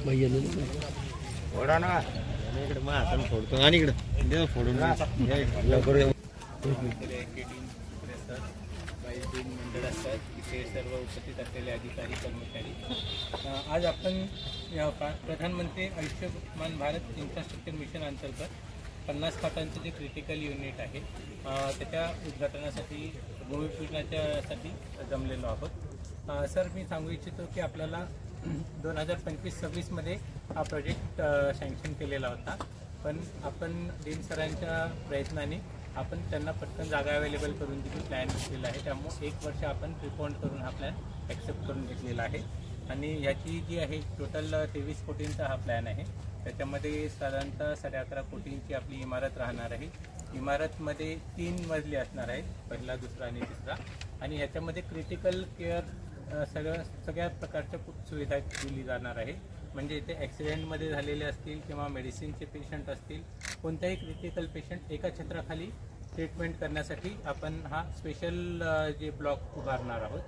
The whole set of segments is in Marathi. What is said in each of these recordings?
फोडा ना इकडे मग हाताने फोडतो आणि इकडे फोडून मंडळ असतात इथे सर्व उपस्थित असलेले अधिकारी कर्मचारी। आज आपण प्रधानमंत्री आयुष्यमान भारत इन्फ्रास्ट्रक्चर मिशन अंतर्गत 50 खाटांचं जे क्रिटिकल युनिट आहे त्याच्या उद्घाटनासाठी भूमिपूजनाच्यासाठी जमलेलो आहोत। सर, मी सांगू इच्छितो की आपल्याला 2025-26 मध्ये हा प्रोजेक्ट सँक्शन केलेला होता, पण आपण डीन सरांच्या प्रयत्नाने आपण त्यांना पटकन जागा अवेलेबल करून दिली, प्लॅन घेतलेला आहे। त्यामुळे 1 वर्ष आपण प्रिपोंड करून हा प्लॅन ॲक्सेप्ट करून घेतलेला आहे आणि ह्याची जी आहे टोटल 23 कोटींचा हा प्लॅन आहे। त्याच्यामध्ये साधारणतः 11.5 कोटींची आपली इमारत राहणार आहे। इमारतमध्ये 3 मजली असणार आहेत, पहिला, दुसरा आणि तिसरा, आणि ह्याच्यामध्ये क्रिटिकल केअर सगळ्या प्रकारच्या सुविधा दिली जाणार आहे। म्हणजे इथे ॲक्सिडेंटमध्ये झालेले असतील किंवा मेडिसिनचे पेशंट असतील, कोणत्याही क्रिटिकल पेशंट एका छत्राखाली ट्रीटमेंट करण्यासाठी आपण हा स्पेशल जे ब्लॉक उभारणार आहोत।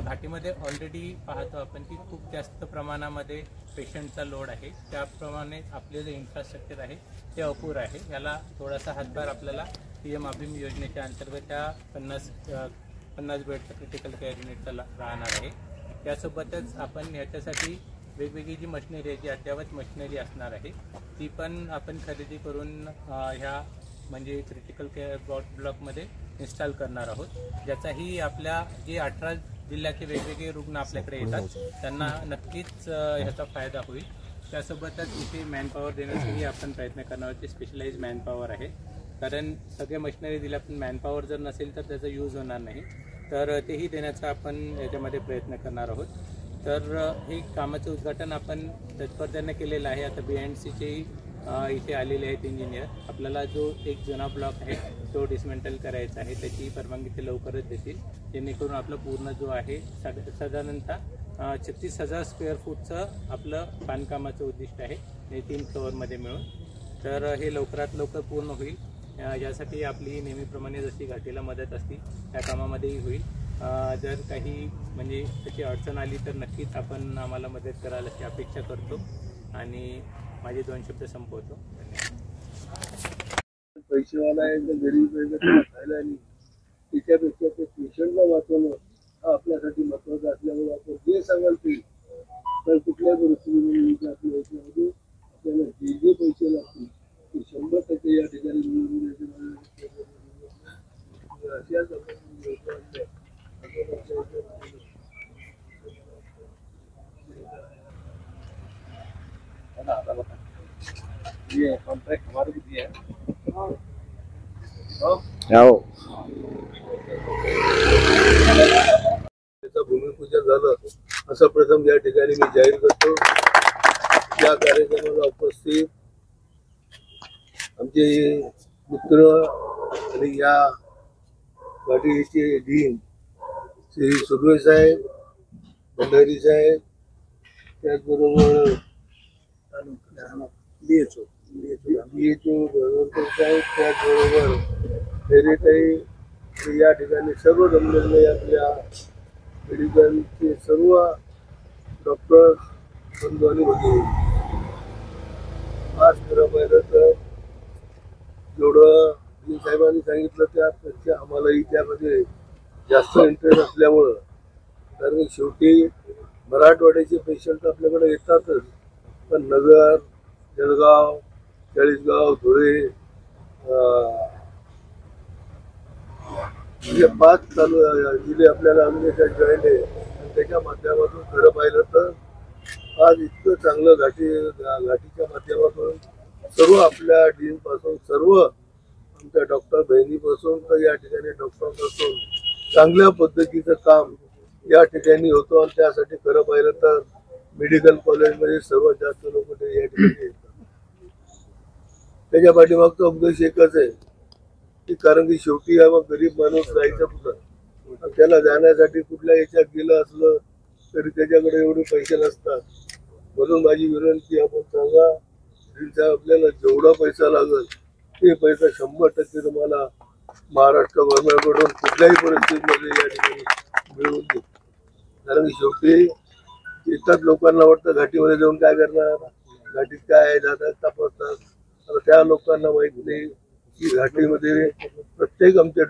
घाटीमध्ये ऑलरेडी पाहतो आपण की खूप जास्त प्रमाणामध्ये पेशंटचा लोड आहे, त्याप्रमाणे आपले जे इन्फ्रास्ट्रक्चर आहे ते अपुरं आहे। याला थोडासा हातभार आपल्याला PM अभिम योजनेच्या अंतर्गत त्या 50 बेडचं क्रिटिकल केअर युनिटचा राहणार आहे। त्यासोबतच आपण याच्यासाठी वेगवेगळी जी मशिनरी आहे, जी अद्ययावत मशिनरी असणार आहे, ती पण आपण खरेदी करून ह्या म्हणजे क्रिटिकल केअर ब्लॉकमध्ये इन्स्टॉल करणार आहोत, ज्याचाही आपल्या जे 18 जिल्ह्याचे वेगवेगळे रुग्ण आपल्याकडे येतात त्यांना नक्कीच ह्याचा फायदा होईल। त्यासोबतच इथे मॅनपॉवर देण्यासाठी आपण प्रयत्न करणार आहोत, ते स्पेशलाइज मॅनपॉवर आहे, कारण सगळ्या मशिनरी दिल्या पण मॅनपॉवर जर नसेल तर त्याचा यूज होणार नाही, तर तेही देण्याचा आपण याच्यामध्ये प्रयत्न करणार आहोत। तर हे कामाचं उद्घाटन आपण तत्परतेने केलेलं आहे। आता BNCचेही इथे आलेले आहेत इंजिनियर। आपल्याला जो एक जुना ब्लॉक आहे तो डिसमेंटल करायचा आहे, त्याची परवानगी ते लवकरच देतील, जेणेकरून आपलं पूर्ण जो आहे साधारणतः 36,000 स्क्वेअर फूटचं आपलं बांधकामाचं उद्दिष्ट आहे, हे 3 फ्लोअरमध्ये मिळून। तर हे लवकरात लवकर पूर्ण होईल। यासाठी आपली नेहमीप्रमाणे जशी घाटीला मदत असते त्या कामामध्येही होईल। जर काही म्हणजे त्याची अडचण आली तर नक्कीच आपण आम्हाला मदत कराल अशी अपेक्षा करतो आणि माझे 2 शब्द संपवतो। पैसेवाला आहे तर गरीब आहे तर खायला नाही, त्याच्यापेक्षा ते पेशंटला वाचवणं हा आपल्यासाठी महत्त्वाचं असल्यामुळे आपण जे सांगाल ते, तर कुठल्याही परिस्थितीमध्ये आपल्या याच्यामध्ये आपल्याला जे जे पैसे लागतील ते 100% या ठिकाणी मिळून अशाच ये कॉन्ट्रैक्ट हमारे भी दिया है। त्याचं भूमिपूजन झालं असं प्रथम या ठिकाणी मी जाहीर करतो। या कार्यक्रमाला उपस्थित आमचे मित्र आणि या घाटीचे डीन श्री सुर्वे साहेब, भंडारी साहेब, त्याचबरोबर DHO भगवंतर साहेब, त्याचबरोबर फेरेताई, या ठिकाणी सर्व जमलेले आपल्या मेडिकलचे सर्व डॉक्टर बंधू आणि भगिनी। आज खरं पाहिलं तर जेवढं साहेबांनी सांगितलं त्यापेक्षा आम्हालाही त्यामध्ये जास्त इंटरेस्ट असल्यामुळं, कारण शेवटी मराठवाड्याचे पेशंट आपल्याकडे येतातच, पण नगर, जळगाव, चाळीसगाव, धुळे म्हणजे 5 जिल्हे आपल्याला अमेरिकेत जॉईंट आहे, आणि त्याच्या माध्यमातून खरं पाहिलं तर आज इतकं चांगलं घाटीच्या माध्यमातून सर्व आपल्या डीनपासून सर्व आमच्या डॉक्टर बहिणीपासून तर या ठिकाणी डॉक्टरांपासून चांगल्या पद्धतीचं काम या ठिकाणी होतं, आणि त्यासाठी खरं पाहिलं तर मेडिकल कॉलेजमध्ये सर्वात जास्त लोक ते या ठिकाणी येतात। त्याच्या पाठीमागचा उद्देश एकच आहे की कारण की शेवटी गरीब माणूस जायचं कुठं, त्याला जाण्यासाठी कुठल्या याच्यात गेलं असलं तरी त्याच्याकडे एवढे पैसे नसतात। म्हणून माझी विनंती, आपण सांगा आपल्याला जेवढा पैसा लागेल ते पैसा 100% तुम्हाला महाराष्ट्र गव्हर्नमेंटकडून कुठल्याही परिस्थितीमध्ये या ठिकाणी मिळवून देऊ, कारण शेवटी येतात लोकांना वाटतं घाटीमध्ये जाऊन काय करणार, घाटीत काय आहे जातात तपासतात. आता त्या लोकांना माहित नाही की घाटीमध्ये प्रत्येक आमचे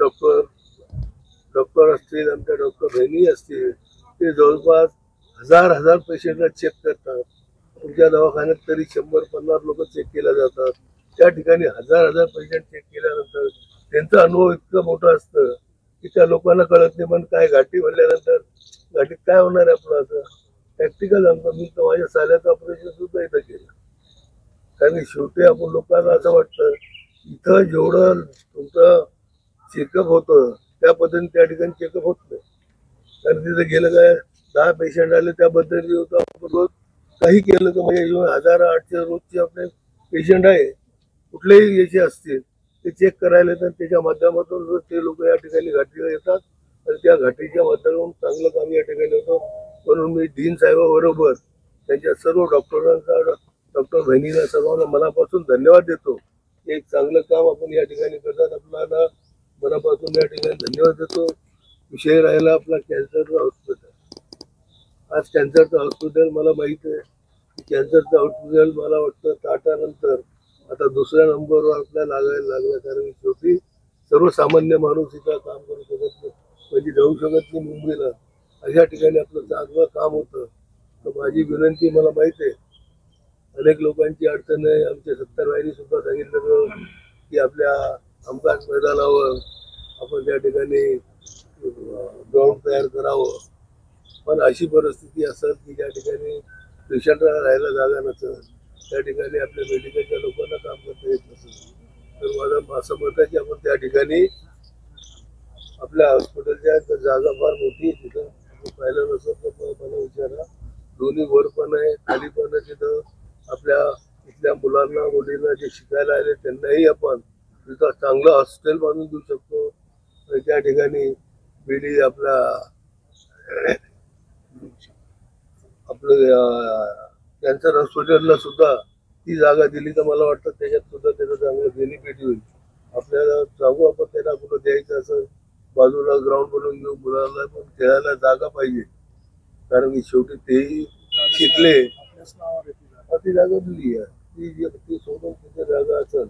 डॉक्टर असतील, आमच्या डॉक्टर बहिणी असतील, ते जवळपास हजार पेशंटला चेक करतात. तुमच्या दवाखान्यात तरी 100-50 लोक चेक केल्या जातात. त्या ठिकाणी हजार पेशंट चेक केल्यानंतर त्यांचा अनुभव इतकं मोठं असतं की त्या लोकांना कळत नाही. पण काय घाटी म्हणल्यानंतर घाटीत काय होणार आहे आपलं, असं प्रॅक्टिकल आमचं. मी तर माझ्या साल्याचं ऑपरेशन सुद्धा इथं केलं. कारण शेवटी आपण लोकांना असं वाटतं इथं जेवढं तुमचं चेकअप होतं त्या पद्धतीने त्या ठिकाणी चेकअप होत नाही. कारण तिथे गेलं काय 10 पेशंट आले त्याबद्दल होतं आपण रोज काही केलं तर म्हणजे 1800 रोजचे आपले पेशंट आहे कुठलेही याचे असतील ते चेक करायला येतात. त्याच्या माध्यमातून ते लोक या ठिकाणी घाटीला येतात आणि त्या घाटीच्या माध्यमातून चांगलं काम या ठिकाणी होतं. म्हणून मी डीन साहेबाबरोबर त्यांच्या सर्व डॉक्टरांचा, डॉक्टर बहिणीला सर्वांना मनापासून धन्यवाद देतो. एक चांगलं काम आपण या ठिकाणी करतात. आपल्याला मनापासून या ठिकाणी धन्यवाद देतो. विषय राहिला आपला कॅन्सरचं हॉस्पिटल. आज कॅन्सरचं हॉस्पिटल मला माहित आहे की कॅन्सरचं हॉस्पिटल मला वाटतं टाटानंतर आता दुसऱ्या नंबरवर आपल्याला लागायला लागलं. कारण शेवटी सर्वसामान्य माणूस इथं काम करू शकत नाही, म्हणजे जाऊ शकत नाही मुंबईला. अशा ठिकाणी आपलं चांगलं काम होतं. तर माझी विनंती, मला माहिती आहे अनेक लोकांची अडचण आहे. आमच्या सत्तारबाईंनी सुद्धा सांगितलं की आपल्या हमखास मैदानावर आपण त्या ठिकाणी ग्राउंड तयार करावं. पण अशी परिस्थिती असेल की ज्या ठिकाणी पेशंटला राहायला जागा नसेल, त्या ठिकाणी आपल्या मेडिकलच्या लोकांना काम करता येत नसेल, तर माझं असं मत आहे की आपण त्या ठिकाणी आपल्या हॉस्पिटलच्या जागा फार मोठी आहे. तिथं पाहिलं नसेल तर मला विचारा. दोन्ही वर पण आहे खाली पण आहे. तिथं आपल्या इथल्या मुलांना मुलींना जे शिकायला आले त्यांनाही आपण तिथं चांगलं हॉस्टेल बांधून देऊ शकतो. त्या ठिकाणी बिडी आपलं कॅन्सर हॉस्पिटलला सुद्धा ती जागा दिली तर मला वाटतं त्याच्यात सुद्धा त्याचं चांगलं बेनिफिट होईल. आपल्याला सांगू आपण त्यांना कुठं द्यायचं असं बाजूला ग्राउंड बनवून घेऊ. मुलांना पण खेळायला जागा पाहिजे. कारण की शेवटी तेही शिकले ती जागा दिली आहे. ती सोडून तिथे जागा असेल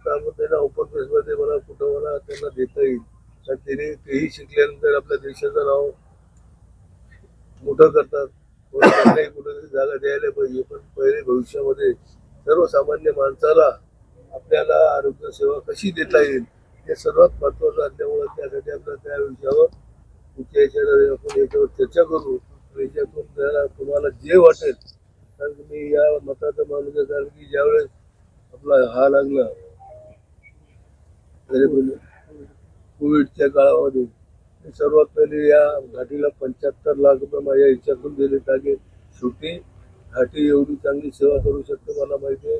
तर आपण त्यांना ओपन स्पेसमध्ये मला कुठं मला त्यांना देता येईल. कारण तेही शिकल्यानंतर आपल्या देशाचं नाव मोठं करतात. त्यांनाही कुठेतरी जागा द्यायला पाहिजे. पण पहिले भविष्यामध्ये सर्वसामान्य माणसाला आपल्याला आरोग्य सेवा कशी देता येईल हे सर्वात महत्त्वाचं असल्यामुळे त्यासाठी आपल्या त्या विषयावर तुमच्या याच्यावर आपण याच्यावर चर्चा करू. याच्यातून त्याला तुम्हाला जे वाटेल, कारण की मी या मताचा माणूस आहे. कारण की ज्यावेळेस आपला हा लागला कोविडच्या काळामध्ये सर्वात पहिले या घाटीला 75 लाख रुपये माझ्या ह्याच्यातून दिले. ताकि शेवटी घाटी एवढी चांगली सेवा करू शकते मला माहिती आहे.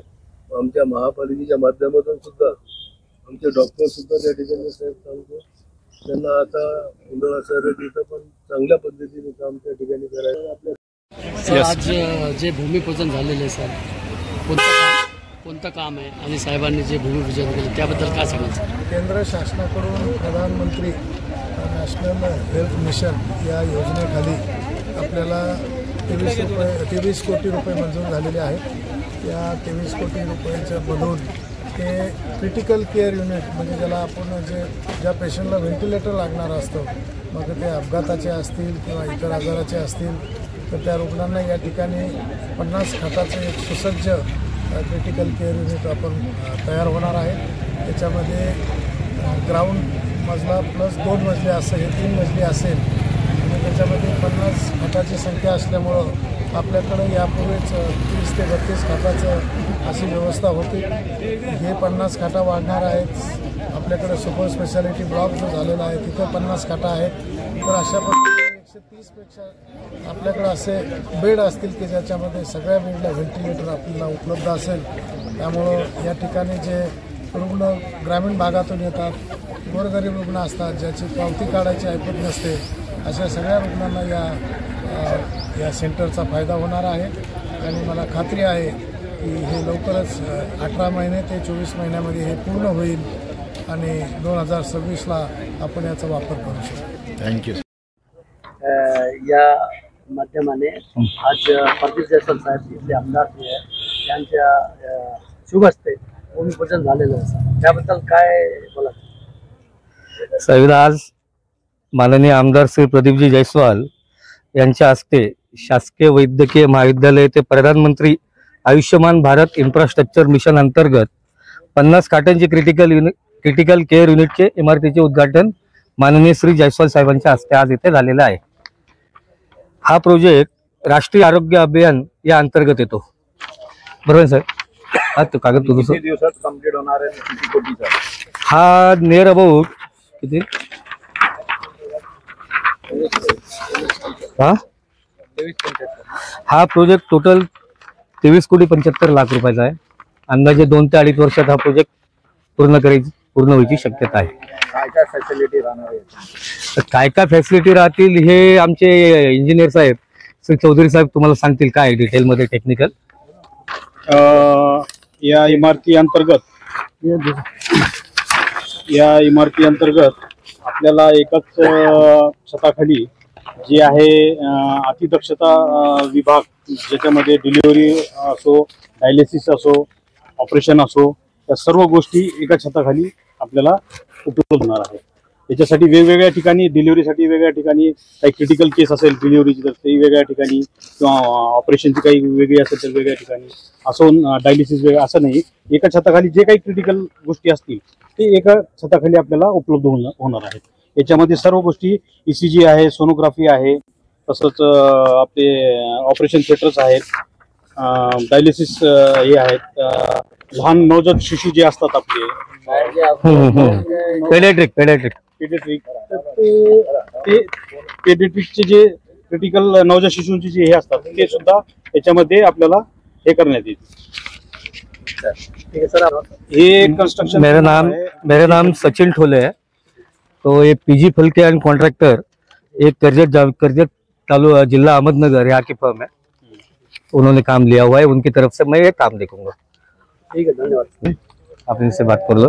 आमच्या महापालिकेच्या माध्यमातून सुद्धा आमचे डॉक्टर सुद्धा त्या ठिकाणी साहेब सांगतो त्यांना आता उन्हाळा शहरात इथं पण चांगल्या पद्धतीने काम त्या ठिकाणी करायचं. आपल्या आज जे भूमिपूजन झालेलं आहे सर, कोणतं काम आहे आणि साहेबांनी जे भूमिपूजन केलं त्याबद्दल काय सांगायचं? केंद्र शासनाकडून प्रधानमंत्री नॅशनल हेल्थ मिशन या योजनेखाली आपल्याला 23 कोटी रुपये मंजूर झालेले आहेत. या 23 कोटी रुपयांच्या मधून ते क्रिटिकल केअर युनिट, म्हणजे ज्याला आपण ज्या पेशंटला व्हेंटिलेटर लागणार असतं, मग ते अपघाताचे असतील किंवा इतर आजाराचे असतील, तर त्या रुग्णांना या ठिकाणी 50 खाटाचं एक सुसज्ज क्रिटिकल केअर युनिट आपण तयार होणार आहे. त्याच्यामध्ये ग्राउंड मजला प्लस 2 मजले असं हे 3 मजले असेल आणि त्याच्यामध्ये 50 खाटाची संख्या असल्यामुळं आपल्याकडं यापूर्वीच 30 ते 32 खाटाचं अशी व्यवस्था होती. हे 50 खाटा वाढणार आहेत. आपल्याकडं सुपर स्पेशालिटी ब्लॉक जो झालेला आहे तिथं 50 खाटा आहेत. तर अशा प्रकारे 130पेक्षा आपल्याकडं असे बेड असतील की ज्याच्यामध्ये सगळ्या बेडला व्हेंटिलेटर आपल्याला उपलब्ध असेल. त्यामुळं या ठिकाणी जे रुग्ण ग्रामीण भागातून येतात, गोरगरीब रुग्ण असतात, ज्याची पावती काढायची ऐपत नसते, अशा सगळ्या रुग्णांना या सेंटरचा फायदा होणार आहे. आणि मला खात्री आहे की हे लवकरच 18 महिने ते 24 महिन्यामध्ये हे पूर्ण होईल आणि 2026ला आपण याचा वापर करू शकतो. थँक्यू. या माध्यमाने आज प्रदीप जयस्वाल साहेब इथले आमदार जे आहे त्यांच्या शुभ हस्ते भूमिपूजन झालेलं आहे. त्याबद्दल काय बोला? साहेब, आज माननीय आमदार श्री प्रदीपजी जयस्वाल यांच्या हस्ते शासकीय वैद्यकीय महाविद्यालय ते प्रधानमंत्री आयुष्यमान भारत इन्फ्रास्ट्रक्चर मिशन अंतर्गत 50 खाटांची क्रिटिकल केअर युनिटचे इमारतीचे उद्घाटन माननीय श्री जयस्वाल साहेबांच्या हस्ते आज इथे झालेला आहे. हा प्रोजेक्ट राष्ट्रीय आरोग्य अभियान या अंतर्गत येतो. बरोबर सर? हा तो कागद तो किती दिवसात कंप्लीट होणार आहे? किती कोटीचा? हा नियर अबाउट किती हा प्रोजेक्ट टोटल 23,75,00,000 रुपयाचा आहे. अंदाजे 2 ते 2.5 वर्षात हा प्रोजेक्ट पूर्ण व्हायची शक्यता आहे. काय काय फॅसिलिटी राहणार आहे? तर काय काय फॅसिलिटी राहतील हे आमचे इंजिनियर साहेब श्री चौधरी साहेब तुम्हाला सांगतील काय डिटेलमध्ये टेक्निकल. या इमारती अंतर्गत आपल्याला एकाच छताखाली जे आहे अतिदक्षता विभाग, ज्याच्यामध्ये डिलिव्हरी असो, डायलिसिस असो, ऑपरेशन असो, या सर्व गोष्टी एका छताखाली आपल्याला उपलब्ध होणार आहे. याच्यासाठी वेगवेगळ्या ठिकाणी, डिलिव्हरीसाठी वेगळ्या ठिकाणी, काही क्रिटिकल केस असेल डिलिव्हरीची तर ते वेगळ्या ठिकाणी, किंवा ऑपरेशनची काही वेगळी असेल तर वेगळ्या ठिकाणी, असं डायलिसिस वेगळं असं नाही. एका छताखाली जे काही क्रिटिकल गोष्टी असतील ते एका छताखाली आपल्याला उपलब्ध होणार आहेत. याच्यामध्ये सर्व गोष्टी ECG आहे, सोनोग्राफी आहे, तसंच आपले ऑपरेशन थिएटर्स आहेत, डायलिसिस हे आहेत, लहान नवजात शिशू जे असतात आपले पेडियाट्रिकचे जे क्रिटिकल नवजात शिशूंचे जे हे असतात ते सुद्धा याच्यामध्ये आपल्याला हे करण्यात येईल. ये कंस्ट्रक्शन. मेरा नाम सचिन ठोले है. तो ये PG फलके एंड कॉन्ट्रैक्टर, एक करजत तालुका जिला अहमदनगर यहाँ की फर्म है. उन्होंने काम लिया हुआ है. उनकी तरफ से मैं ये काम देखूंगा. ठीक है, धन्यवाद. आप इनसे बात कर लो.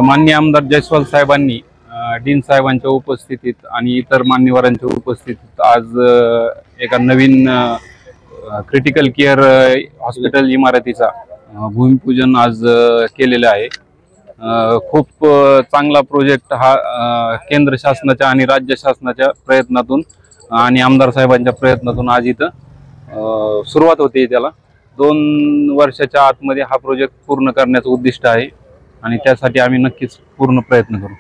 माननीय आमदार जयस्वाल साहेबांनी डीन साहेबांच्या उपस्थितीत आणि इतर मान्यवरांच्या उपस्थितीत आज एका नवीन क्रिटिकल केअर हॉस्पिटल इमारतीचा भूमिपूजन आज केलेलं आहे. खूप चांगला प्रोजेक्ट हा केंद्र शासनाच्या आणि राज्य शासनाच्या प्रयत्नातून आणि आमदार साहेबांच्या प्रयत्नातून आज इथं सुरुवात होते. त्याला 2 वर्षाच्या आतमध्ये हा प्रोजेक्ट पूर्ण करण्याचं उद्दिष्ट आहे आणि त्यासाठी आम्ही नक्कीच पूर्ण प्रयत्न करू.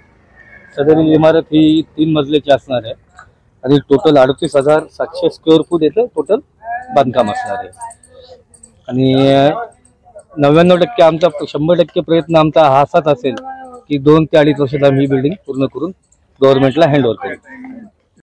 सदरील इमारत ही 3 मजल्याची असणार आहे आणि टोटल 38,700 स्क्वेअर फूट येतं टोटल बांधकाम असणार आहे. आणि 99% आमचा 100% प्रयत्न आमचा हा असाच असेल की 2 ते 2.5 वर्षात आम्ही ही बिल्डिंग पूर्ण करून गव्हर्नमेंटला हँडओव्हर करू.